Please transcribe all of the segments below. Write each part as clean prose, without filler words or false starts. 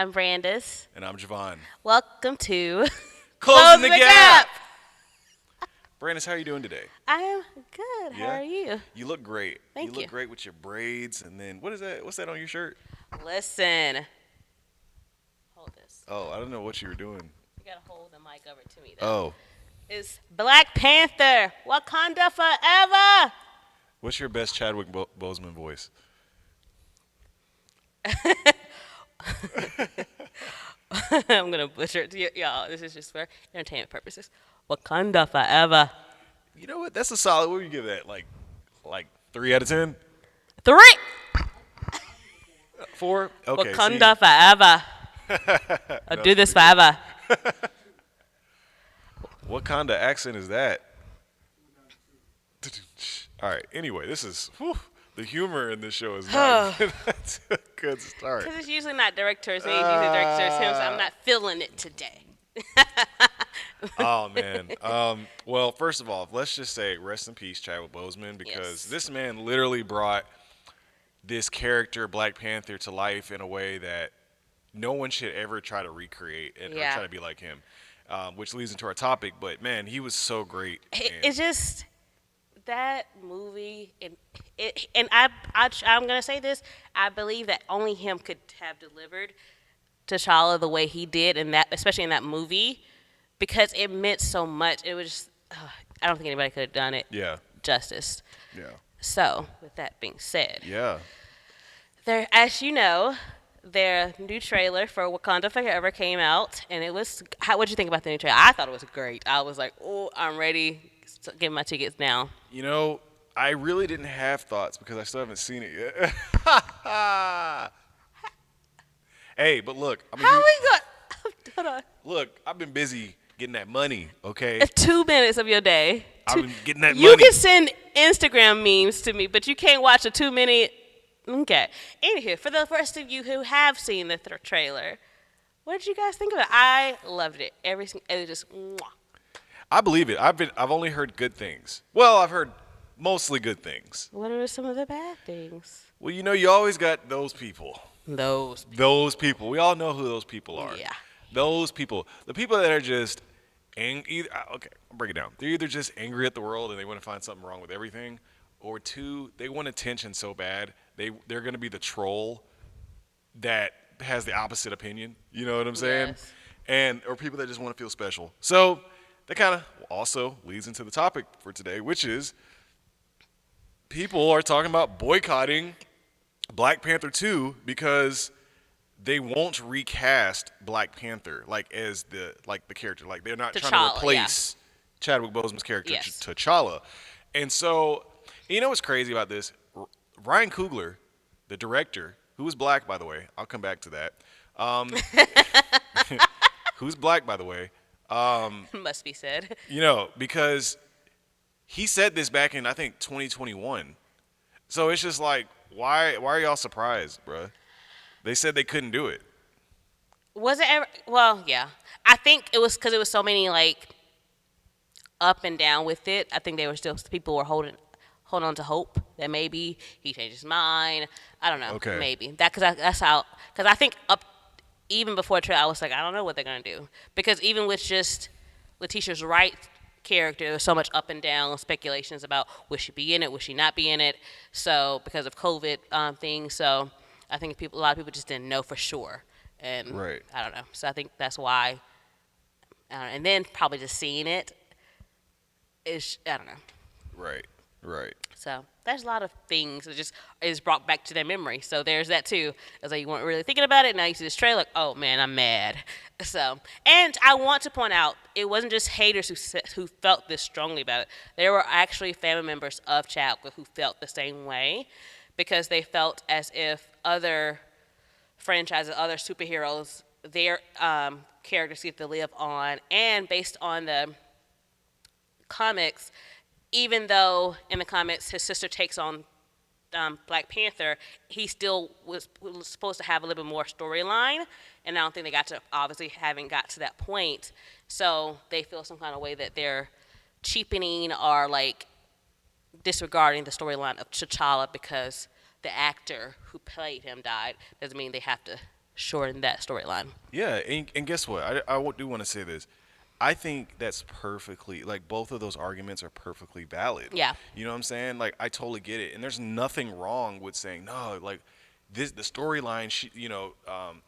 I'm Brandice. And I'm Jo'Van. Welcome to Closing the Gap! Brandice, how are you doing today? I am good. How Yeah? are you? You look great. Thank You you. look great with your braids. And then, what is that? What's that on your shirt? Listen. Hold this. Oh, I don't know what you were doing. You gotta hold the mic over to me though. Oh, It's Black Panther. Wakanda Forever. what's your best Chadwick Boseman voice? I'm gonna butcher it to y'all. This is just for entertainment purposes. Wakanda Forever. You know what? That's a solid. What would you give that? Like 3 out of 10? 3. 4? Okay. Wakanda Forever. I'll do this forever. What kind of accent is that? All right. Anyway, this is the humor in this show is not that's a good start. Because it's usually not directors. Me, it's usually directors him, so I'm not feeling it today. Oh man. Well, first of all, let's just say rest in peace, Chadwick Boseman, because Yes. this man literally brought this character, Black Panther, to life in a way that no one should ever try to recreate or Yeah. try to be like him. Which leads into our topic. But man, he was so great. It's just that movie, and I'm gonna say this. I believe that only him could have delivered T'Challa the way he did in that, especially in that movie, because it meant so much. It was just, I don't think anybody could have done it Yeah. justice. Yeah. So, with that being said, Yeah. there, as you know, their new trailer for Wakanda Forever came out, and it was. What'd you think about the new trailer? I thought it was great. I was like, oh, I'm ready. To get my tickets now. You know, I really didn't have thoughts because I still haven't seen it yet. Hey, but look, How we got? Hold on. look, I've been busy getting that money, okay? 2 minutes of your day. I've been getting that You money. can send Instagram memes to me, but you can't watch a 2 minute. Okay. Anywho, for the rest of you who have seen the trailer, what did you guys think of it? I loved it. It was just. Mwah. I believe it. I've only heard good things. Well, I've heard mostly good things. What are some of the bad things? Well, you know, you always got those people. Those. Those people. We all know who those people are. Yeah. Those people. The people that are just okay, I'll break it down. They're either just angry at the world and they want to find something wrong with everything, or 2, they want attention so bad they're going to be the troll that has the opposite opinion. You know what I'm saying? Yes. Or people that just want to feel special. So that kind of also leads into the topic for today, which is people are talking about boycotting Black Panther 2 because they won't recast Black Panther as the character. Like they're not trying T'Challa, to replace Chadwick Boseman's character Yes. T'Challa. And so, you know what's crazy about this? Ryan Coogler, the director, who was black, by the way. I'll come back to that. Who's black, by the way. Must be said. You know, because he said this back in, I think, 2021. So it's just like, why are y'all surprised, bruh? They said they couldn't do it. Was it ever? Well, yeah. I think it was because it was so many up and down with it. I think they were still people were holding on to hope that maybe he changed his mind. I don't know. Okay. Maybe that's how. Because I think even before the trailer, I was like, I don't know what they're gonna do, because even with just Letitia's Wright character, there was so much up and down speculations about would she be in it, would she not be in it. So because of COVID things, so I think a lot of people just didn't know for sure. And Right. I don't know. So I think that's why. And then probably just seeing it is, I don't know. Right. So there's a lot of things that just is brought back to their memory. So there's that too. It's like you weren't really thinking about it. Now you see this trailer, like, oh man, I'm mad. So, and I want to point out, it wasn't just haters who felt this strongly about it. There were actually family members of Chadwick who felt the same way, because they felt as if other franchises, other superheroes, their characters get to live on, and based on the comics, even though in the comics his sister takes on Black Panther, he still was supposed to have a little bit more storyline, and I don't think they haven't got to that point. So they feel some kind of way that they're cheapening or disregarding the storyline of T'Challa because the actor who played him died. Doesn't mean they have to shorten that storyline. Yeah, and guess what? Do want to say this. I think that's perfectly like both of those arguments are perfectly valid. Yeah. You know what I'm saying? Like I totally get it, and there's nothing wrong with saying no. Like this, the storyline,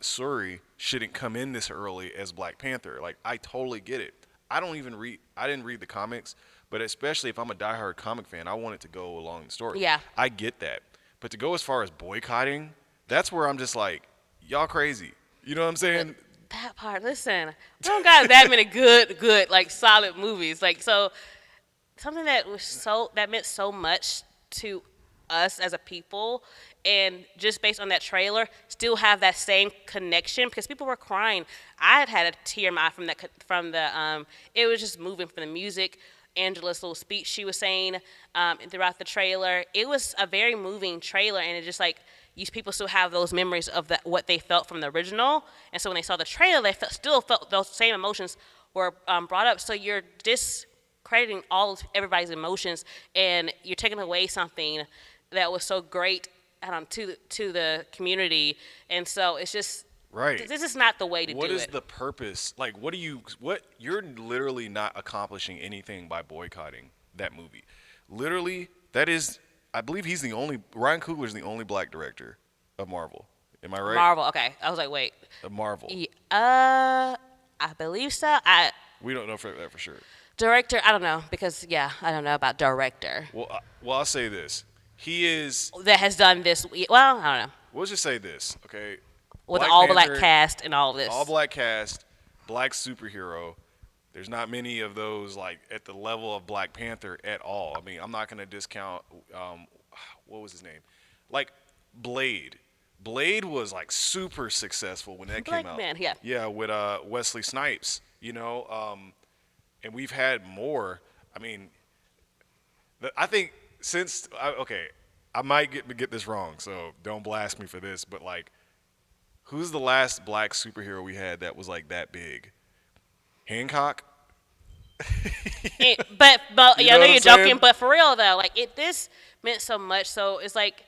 Suri shouldn't come in this early as Black Panther. Like I totally get it. I didn't read the comics, but especially if I'm a diehard comic fan, I want it to go along the story. Yeah. I get that, but to go as far as boycotting, that's where I'm just like, y'all crazy. You know what I'm saying? That part, listen, we don't got that many good, like solid movies. Like so, something that meant so much to us as a people, and just based on that trailer, still have that same connection because people were crying. I had a tear in my eye from the it was just moving from the music. Angela's little speech she was saying throughout the trailer. It was a very moving trailer, and it just like these people still have those memories of what they felt from the original, and so when they saw the trailer, they still felt those same emotions were brought up. So you're discrediting everybody's emotions, and you're taking away something that was so great to the community, and so it's just Right. this is not the way to What do is it. the purpose? Like, you're literally not accomplishing anything by boycotting that movie. Literally, that is, I believe Ryan Coogler's the only black director of Marvel. Am I right? Marvel, okay. I was like, wait, Of Marvel. I believe so. I We don't know for that for sure. Director, I don't know because I don't know about director Well, I'll say this. He is, that has done this. Well, I don't know we'll just say this, okay? with Black all black Panther, cast and all this. all black cast, black superhero. There's not many of those like at the level of Black Panther at all. I mean, I'm not gonna discount what was his name, like Blade. Blade was like super successful when that Black came out. man, yeah. Yeah, with Wesley Snipes. And we've had more. I mean, I think okay, I might get this wrong, so don't blast me for this. But like, who's the last black superhero we had that was like that big? Hancock. But You yeah, I know know what you're I'm joking, saying? but for real though, like this meant so much. So it's like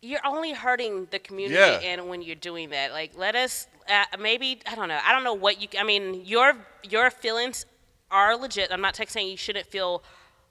you're only hurting the community, Yeah. and when you're doing that, like let us maybe I don't know what you. I mean, your feelings are legit. I'm not saying you shouldn't feel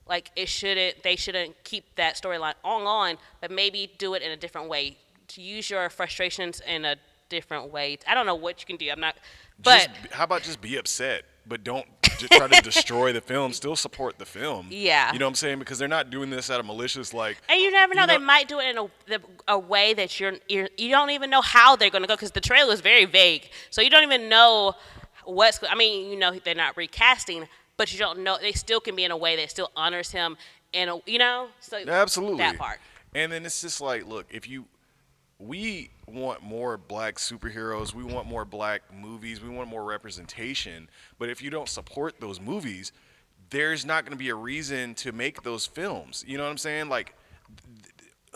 like they shouldn't keep that storyline on, but maybe do it in a different way. To use your frustrations in a different way. I don't know what you can do. I'm not, but How about just be upset, but don't just try to destroy the film. Still support the film. Yeah. You know what I'm saying? Because they're not doing this out of malicious like. and you never know. You know, They might do it in a way that you don't even know how they're going to go because the trailer is very vague. So you don't even know what's. I mean, they're not recasting, but you don't know. They still can be in a way that still honors him, and so absolutely. that part. And then it's just like, look, we want more black superheroes, we want more black movies, we want more representation. But if you don't support those movies, there's not going to be a reason to make those films. You know what I'm saying? Like,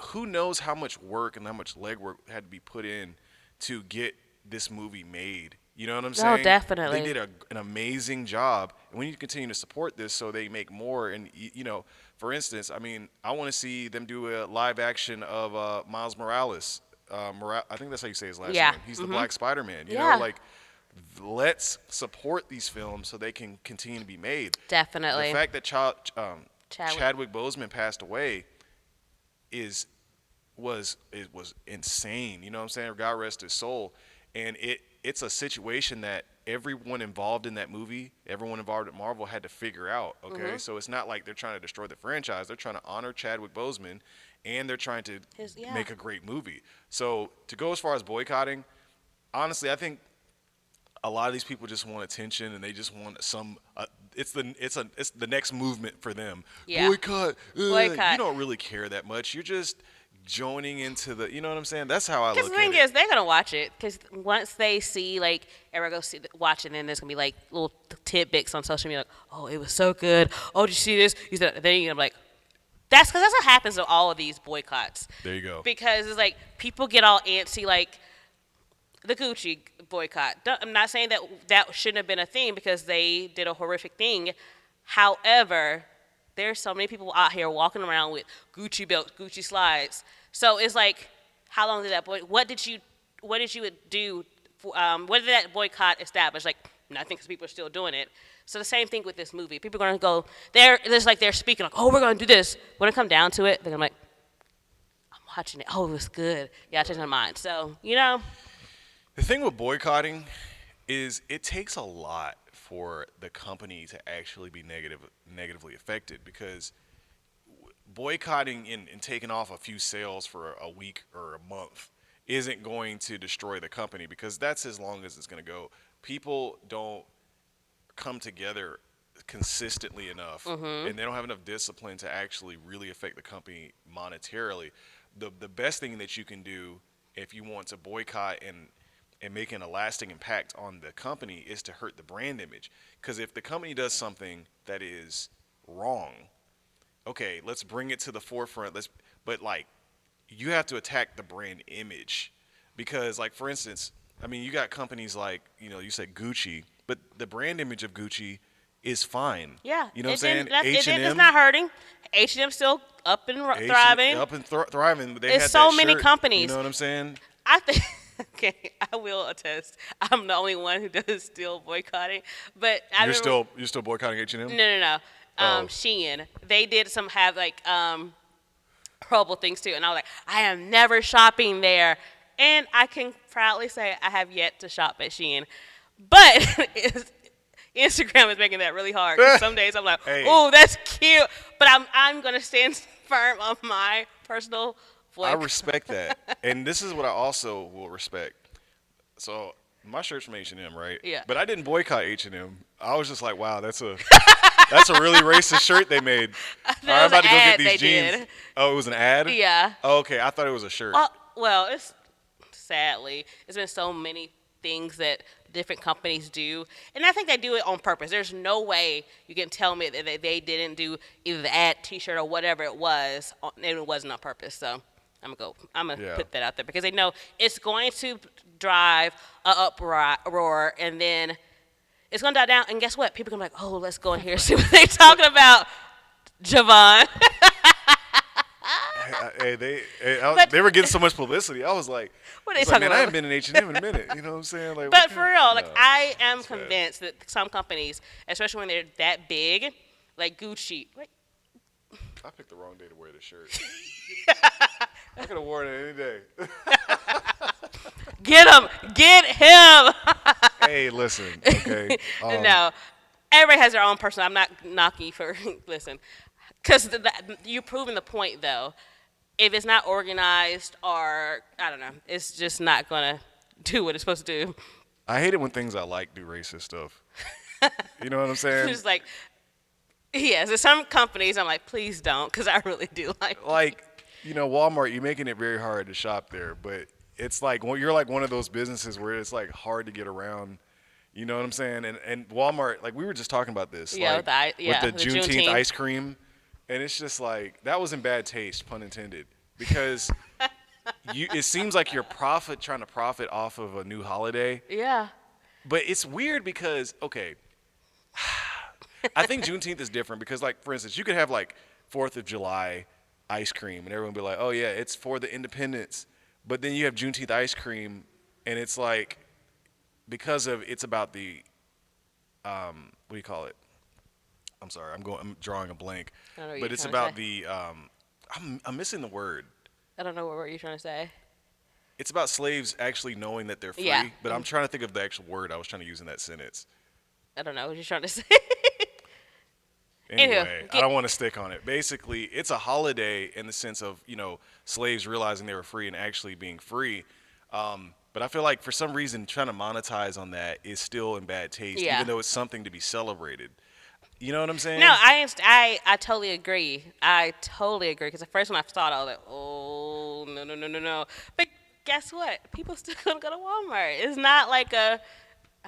who knows how much work and how much legwork had to be put in to get this movie made. You know what I'm saying? Definitely. They did an amazing job, and we need to continue to support this so they make more. And for instance, I mean, I want to see them do a live action of Miles Morales. I think that's how you say his last Yeah. name. He's the Black Spider-Man. You Yeah. know, like let's support these films so they can continue to be made. Definitely. The fact that Chadwick. Chadwick Boseman passed away was insane. You know what I'm saying? God rest his soul. And it's a situation that everyone involved in that movie, everyone involved at Marvel had to figure out. Okay, so it's not like they're trying to destroy the franchise. They're trying to honor Chadwick Boseman, and they're trying to make a great movie. So to go as far as boycotting, honestly, I think a lot of these people just want attention, and they just want some. It's the next movement for them. Yeah. Boycott. Boycott. You don't really care that much. You're just joining into the. You know what I'm saying? That's how I Because look the at thing it. is, they're gonna watch it. Because once they see, like, everyone go watch it, then there's gonna be like little tidbits on social media, like, "Oh, it was so good. Oh, did you see this?" You said, then you're like, that's what happens to all of these boycotts. There you go. Because it's like people get all antsy, like the Gucci boycott. I'm not saying that shouldn't have been a thing because they did a horrific thing. However, there's so many people out here walking around with Gucci belts, Gucci slides. So it's like, how long did that what did you what did you do? What did that boycott establish? Like nothing, because people are still doing it. So the same thing with this movie. People are gonna go. They're speaking like, oh, we're gonna do this. When it come down to it, they're gonna be like, I'm watching it. Oh, it was good. Yeah, I changed my mind. So The thing with boycotting is it takes a lot for the company to actually be negatively affected because boycotting and taking off a few sales for a week or a month isn't going to destroy the company because that's as long as it's going to go. People don't come together consistently enough and they don't have enough discipline to actually really affect the company monetarily. The best thing that you can do if you want to boycott and making a lasting impact on the company is to hurt the brand image. Because if the company does something that is wrong, okay, let's bring it to the forefront. But like, you have to attack the brand image, because like for instance, I mean, you got companies like you said Gucci, but the brand image of Gucci is fine. yeah, You know what it I'm didn't. saying? It's H&M, not hurting. H&M still up and thriving. up and thriving. They It's had that so many shirt. You companies. know what I'm saying? I think. Okay, I will attest. I'm the only one who does still boycotting. But I remember. You're still boycotting H&M? No, no, no. Oh, Shein. They did some have like horrible things too, and I was like, I am never shopping there. And I can proudly say I have yet to shop at Shein, but Instagram is making that really hard. 'Cause some days I'm like, hey, oh, that's cute, but I'm gonna stand firm on my personal I boycott. respect that, and this is what I also will respect. So my shirt's from H&M, right? Yeah. But I didn't boycott H&M. I was just like, wow, that's a really racist shirt they made. All right, That I'm was about an to go get ad these they jeans. did. Oh, it was an ad? Yeah. Oh, okay, I thought it was a shirt. Well, it's sadly, there's been so many things that different companies do, and I think they do it on purpose. There's no way you can tell me that they didn't do either the ad, T-shirt, or whatever it was, and it wasn't on purpose. So I'm gonna Yeah. put that out there because they know it's going to drive a uproar, and then it's gonna die down. And guess what? People are gonna be like, oh, let's go in here and see what they're talking about, Jo'Van. But- they were getting so much publicity. I was like, What are they it's like, talking man, I about? haven't been in H&M in a minute. You know what I'm saying? Like, But what for kind real, of- like no, I am it's bad. convinced that some companies, especially when they're that big, like Gucci, like I picked the wrong day to wear this shirt. I could have worn it any day. get him. Hey, listen, okay. No, everybody has their own personal. I'm not knocking you for listen, because you're proving the point though. If it's not organized or I don't know, it's just not gonna do what it's supposed to do. I hate it when things I like do racist stuff. You know what I'm saying? Just like yes, there's some companies I'm like, please don't, because I really do like. Like, Walmart, you're making it very hard to shop there, but it's like you're like one of those businesses where it's like hard to get around. You know what I'm saying? And Walmart, like we were just talking about this, Yeah, like with the the Juneteenth Juneteenth. ice cream, and it's just like that was in bad taste, pun intended, because it seems like you're trying to profit off of a new holiday, Yeah. but it's weird because okay, I think Juneteenth is different because like for instance, you could have like 4th of July ice cream and everyone would be like, oh yeah, it's for the independence, but then you have Juneteenth ice cream and it's like because of it's about the what do you call it? I'm sorry, I'm drawing a blank, I don't know what but you're it's trying to about say. the I'm missing the word. I don't know what were you trying to say. It's about slaves actually knowing that they're free, Yeah. but I'm trying to think of the actual word I was trying to use in that sentence. I don't know what you're trying to say. Anyway, I get- don't want to stick on it. Basically, it's a holiday in the sense of, slaves realizing they were free and actually being free. But I feel like for some reason, trying to monetize on that is still in bad taste, Yeah. even though it's something to be celebrated. You know what I'm saying? No, I totally agree. I totally agree. Because the first one I saw it, I was like, oh, no, no, no, no, no. But guess what? People still gonna go to Walmart. It's not like I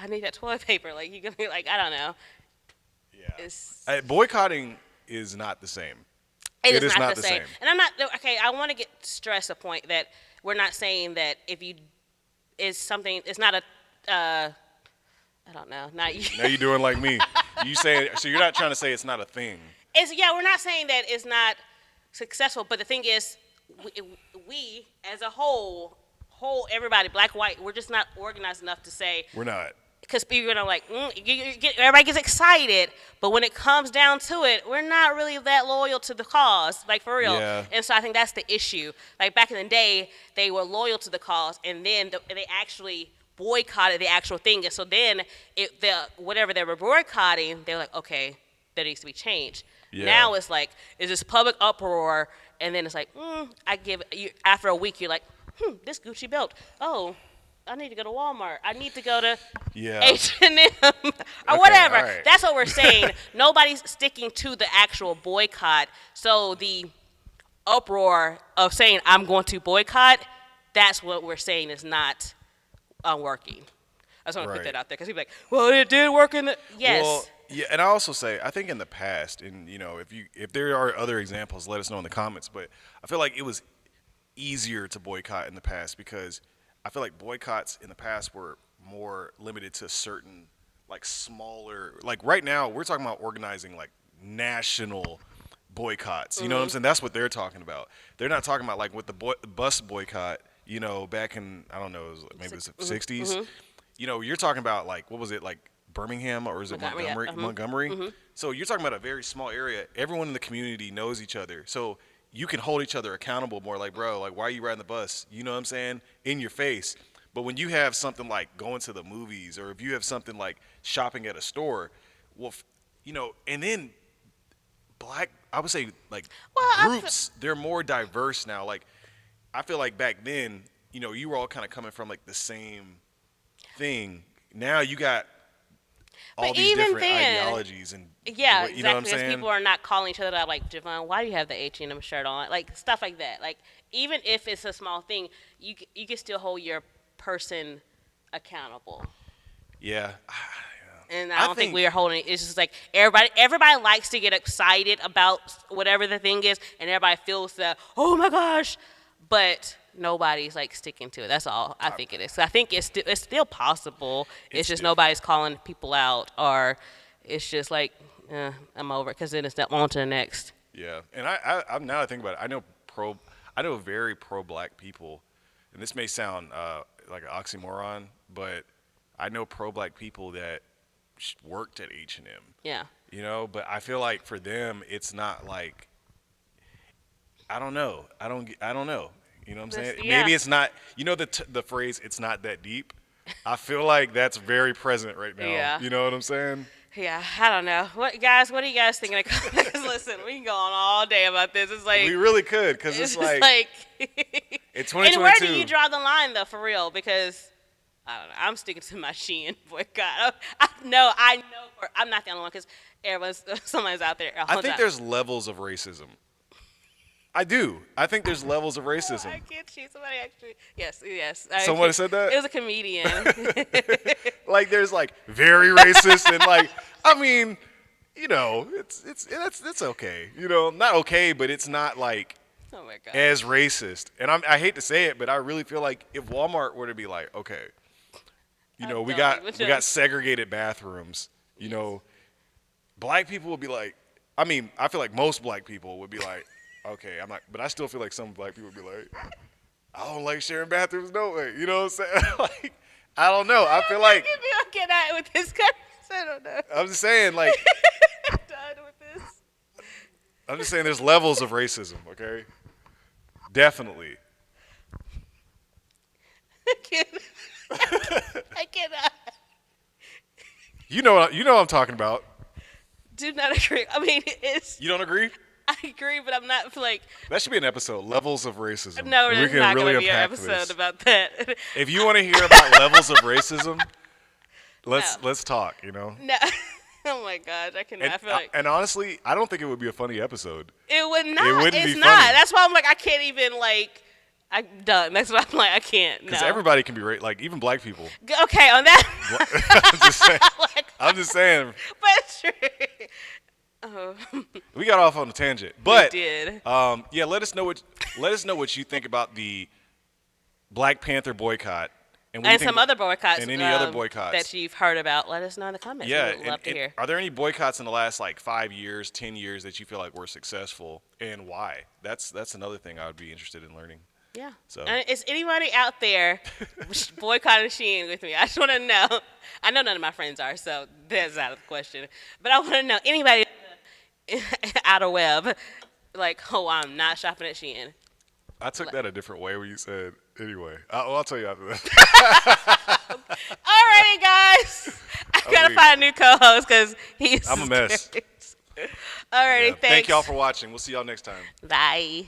need that toilet paper. Like, you're gonna be like, I don't know. Yeah. It's, Boycotting is not the same. it is not the same. And I'm not, okay, I want to stress a point that we're not saying that if you, is something, it's not a, I don't know, not you. Now you're doing like me. You say so. You're not trying to say it's not a thing. Yeah, we're not saying that it's not successful, but the thing is, we as a whole whole everybody, black, white, we're just not organized enough to say, We're not. because people are like, everybody gets excited, but when it comes down to it, we're not really that loyal to the cause, like for real. Yeah. And so I think that's the issue. Like back in the day, they were loyal to the cause, and then they actually boycotted the actual thing. And so then, whatever they were boycotting, they're like, okay, that needs to be changed. Yeah. Now it's like, is this public uproar, and then it's like, after a week, you're like, this Gucci belt, oh, I need to go to Walmart. I need to go to Yeah. H&M or Okay, whatever. all right. That's what we're saying. Nobody's sticking to the actual boycott. So the uproar of saying I'm going to boycott, that's what we're saying is not working. I just want to put Right. that out there because people are like, well, it did work in the yes. Well, yeah, and I also say I think in the past, and if there are other examples, let us know in the comments. But I feel like it was easier to boycott in the past because I feel like boycotts in the past were more limited to certain like smaller, like right now we're talking about organizing like national boycotts. You know what I'm saying? That's what they're talking about. They're not talking about like with the bus boycott. Back in I don't know, maybe it was the 60s. You're talking about like what was it like Birmingham or is it Montgomery, yeah, Montgomery? Montgomery. So you're talking about a very small area. Everyone in the community knows each other. So you can hold each other accountable more like, bro, like, why are you riding the bus? You know what I'm saying? In your face. But when you have something like going to the movies or if you have something like shopping at a store, well, and then I would say, like, groups, they're more diverse now. Like, I feel like back then, you were all kind of coming from, like, the same thing. Now you got all But these even different then, ideologies and yeah, you know what I'm exactly. Because saying? people are not calling each other out like, Jo'Van, why do you have the H&M shirt on? Like stuff like that. Like even if it's a small thing, you can still hold your person accountable. Yeah. And I don't think we are holding. It's just like everybody likes to get excited about whatever the thing is, and everybody feels that oh my gosh, but nobody's like sticking to it. That's all I think it is. So I think it's still possible. It's just different. nobody's calling people out, or it's just like I'm over it because then it's on to the next. Yeah, and I'm now that I think about it, I know very pro-black people, and this may sound like an oxymoron, but I know pro-black people that worked at H&M. Yeah. But I feel like for them, it's not like I don't know. I don't know. You know what I'm saying? Yeah. Maybe it's not. The phrase "it's not that deep." I feel like that's very present right now. Yeah. You know what I'm saying? Yeah, I don't know. What are you guys thinking? Because listen, we can go on all day about this. It's like We really could, because it's like it's 2022. And where do you draw the line, though, for real? Because I don't know. I'm sticking to my Shein boycott. I know. I'm not the only one because somebody's out there. I think there's levels of racism. I do. I think there's levels of racism. I can't cheat. Somebody actually. Yes. Someone said that? It was a comedian. Like there's like very racist and like I mean, that's okay. Not okay, but it's not like Oh my god. as racist. And I hate to say it, but I really feel like if Walmart were to be like, okay, we got segregated bathrooms, black people would be like, I mean, I feel like most black people would be like, okay, I'm not, but I still feel like some black people would be like, I don't like sharing bathrooms, no way. You know what I'm saying? Like, I don't know. I feel like I'll get out with this guy. I don't know. I'm just saying, like, I'm done with this. I'm just saying there's levels of racism, okay? Definitely. I cannot. You know what I'm talking about. Do not agree. I mean, it's. You don't agree? I agree, but I'm not like. That should be an episode, levels of racism. No, And there's not going to be an unpack episode this. about that. If you want to hear about levels of racism, let's talk. No. Oh my gosh, I cannot. I feel like And honestly, I don't think it would be a funny episode. it would not. It wouldn't It's be not. funny. That's why I'm like I can't even like. I'm done. That's why I'm like I can't. Because No. everybody can be like even black people. Okay, on that. I'm just saying. Like, I'm just saying. but true. Oh, We got off on a tangent, but we did. yeah, let us know what you think about the Black Panther boycott what do you And think some other boycotts. and any other boycotts that you've heard about. Let us know in the comments. Yeah, We'd love to hear. are there any boycotts in the last like 5 years, 10 years that you feel like were successful, and why? That's another thing I would be interested in learning. Yeah. So And is anybody out there boycotting Shein with me? I just want to know. I know none of my friends are, so that's out of the question. But I want to know anybody out of web, like, oh, I'm not shopping at Shein. I took Like, that a different way when you said anyway. I'll tell you after that. alrighty, guys. I I gotta mean, find a new co-host because he's I'm a mess. great. Alrighty, Yeah. Thank y'all thanks. for watching. We'll see y'all next time. Bye.